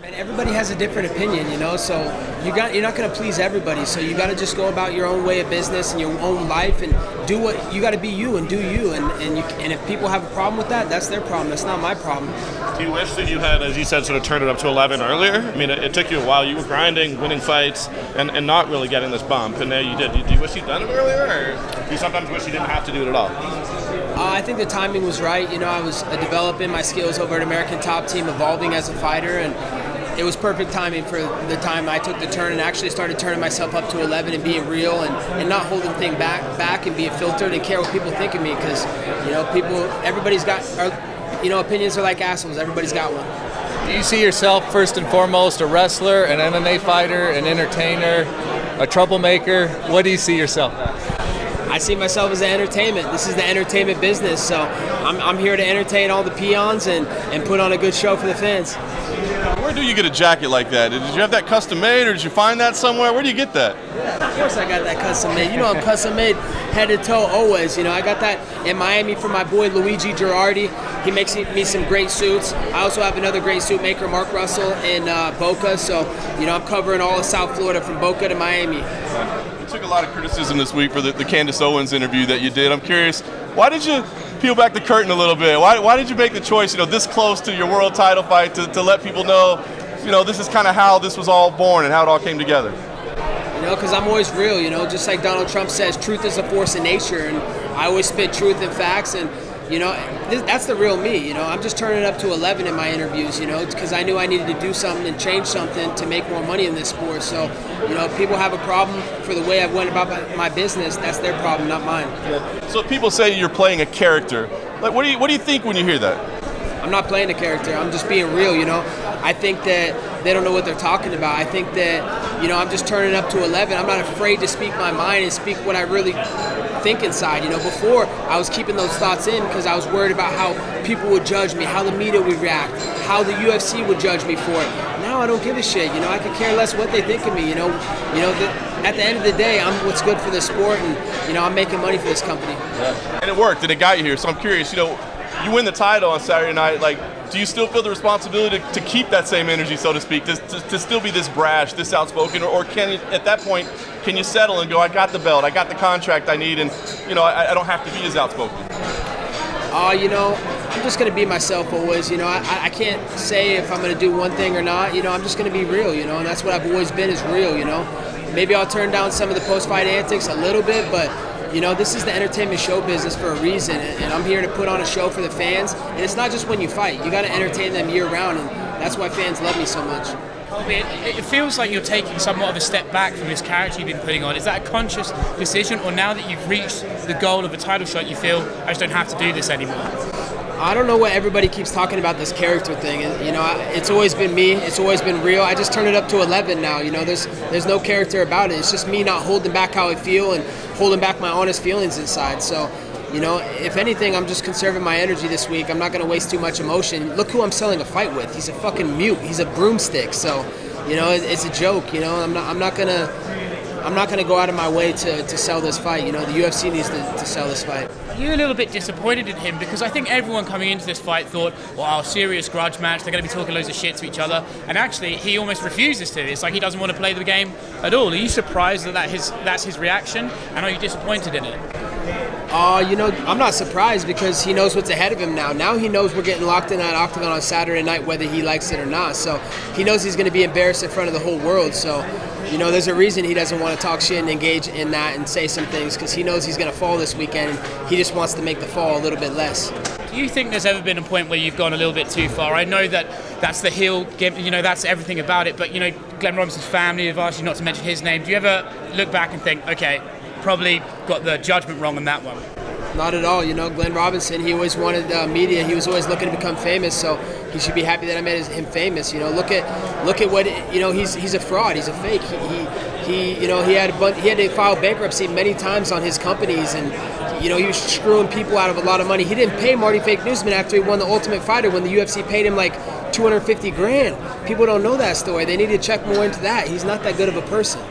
And everybody has a different opinion, so you're not going to please everybody. So you got to just go about your own way of business and your own life and do what you got to be you and do you. And if people have a problem with that, that's their problem. That's not my problem. Do you wish that you had, as you said, sort of turned it up to 11 earlier? I mean, it took you a while. You were grinding, winning fights, and not really getting this bump. And now you did. Do you wish you'd done it earlier, or do you sometimes wish you didn't have to do it at all? I think the timing was right. I was developing my skills over at American Top Team, evolving as a fighter, and it was perfect timing for the time I took the turn and actually started turning myself up to 11 and being real and not holding things back and being filtered and care what people think of me because, everybody's got, opinions are like assholes. Everybody's got one. Do you see yourself first and foremost a wrestler, an MMA fighter, an entertainer, a troublemaker? What do you see yourself as? I see myself as an entertainment. This is the entertainment business, so I'm here to entertain all the peons and put on a good show for the fans. Where do you get a jacket like that? Did you have that custom made, or did you find that somewhere? Where do you get that? Yeah, of course I got that custom made. I'm custom made head to toe always. I got that in Miami from my boy Luigi Girardi. He makes me some great suits. I also have another great suit maker, Mark Russell, in Boca. So, I'm covering all of South Florida from Boca to Miami. You took a lot of criticism this week for the Candace Owens interview that you did. I'm curious, why did you peel back the curtain a little bit? Why did you make the choice, this close to your world title fight to let people know, this is kind of how this was all born and how it all came together? Because I'm always real, just like Donald Trump says, truth is a force of nature, and I always spit truth and facts, and that's the real me. I'm just turning it up to 11 in my interviews, because I knew I needed to do something and change something to make more money in this sport. So, if people have a problem for the way I went about my business, that's their problem, not mine. So people say you're playing a character. Like, what do you think when you hear that? I'm not playing a character. I'm just being real, I think that they don't know what they're talking about. I think that, I'm just turning it up to 11. I'm not afraid to speak my mind and speak what I really think inside. Before I was keeping those thoughts in because I was worried about how people would judge me, how the media would react, how the UFC would judge me for it. Now I don't give a shit. I could care less what they think of me. At the end of the day, I'm what's good for the sport, and I'm making money for this company. Yeah. And it worked, and it got you here. So I'm curious. You win the title on Saturday night. Like, do you still feel the responsibility to keep that same energy, so to speak, to still be this brash, this outspoken, or can you, at that point, can you settle and go, I got the belt, I got the contract I need, and I don't have to be as outspoken? I'm just going to be myself always. I can't say if I'm going to do one thing or not. I'm just going to be real, and that's what I've always been is real, Maybe I'll turn down some of the post-fight antics a little bit, but this is the entertainment show business for a reason, and I'm here to put on a show for the fans. And it's not just when you fight. You got to entertain them year-round, and that's why fans love me so much. Colby, it feels like you're taking somewhat of a step back from this character you've been putting on. Is that a conscious decision, or now that you've reached the goal of a title shot, you feel, I just don't have to do this anymore? I don't know what everybody keeps talking about this character thing. It's always been me. It's always been real. I just turned it up to 11 now. There's no character about it. It's just me not holding back how I feel and holding back my honest feelings inside. So, if anything, I'm just conserving my energy this week. I'm not going to waste too much emotion. Look who I'm selling a fight with. He's a fucking mute. He's a broomstick. So, it's a joke. I'm not gonna go out of my way to sell this fight. The UFC needs to sell this fight. Are you a little bit disappointed in him? Because I think everyone coming into this fight thought, wow, serious grudge match, they're going to be talking loads of shit to each other, and actually he almost refuses to. It's like he doesn't want to play the game at all. Are you surprised that's his reaction, and are you disappointed in it? I'm not surprised because he knows what's ahead of him now. Now he knows we're getting locked in that octagon on Saturday night whether he likes it or not. So he knows he's going to be embarrassed in front of the whole world. So, there's a reason he doesn't want to talk shit and engage in that and say some things because he knows he's going to fall this weekend and he just wants to make the fall a little bit less. Do you think there's ever been a point where you've gone a little bit too far? I know that's the heel game, that's everything about it, but, Glenn Robinson's family have asked you not to mention his name. Do you ever look back and think, okay, probably got the judgment wrong on that one? Not at all. Glenn Robinson, he always wanted media. He was always looking to become famous, so he should be happy that I made him famous. Look at what he's a fraud. He's a fake. He had to file bankruptcy many times on his companies, and he was screwing people out of a lot of money. He didn't pay Marty Fake Newsman after he won the Ultimate Fighter when the UFC paid him like $250,000. People don't know that story. They need to check more into that. He's not that good of a person.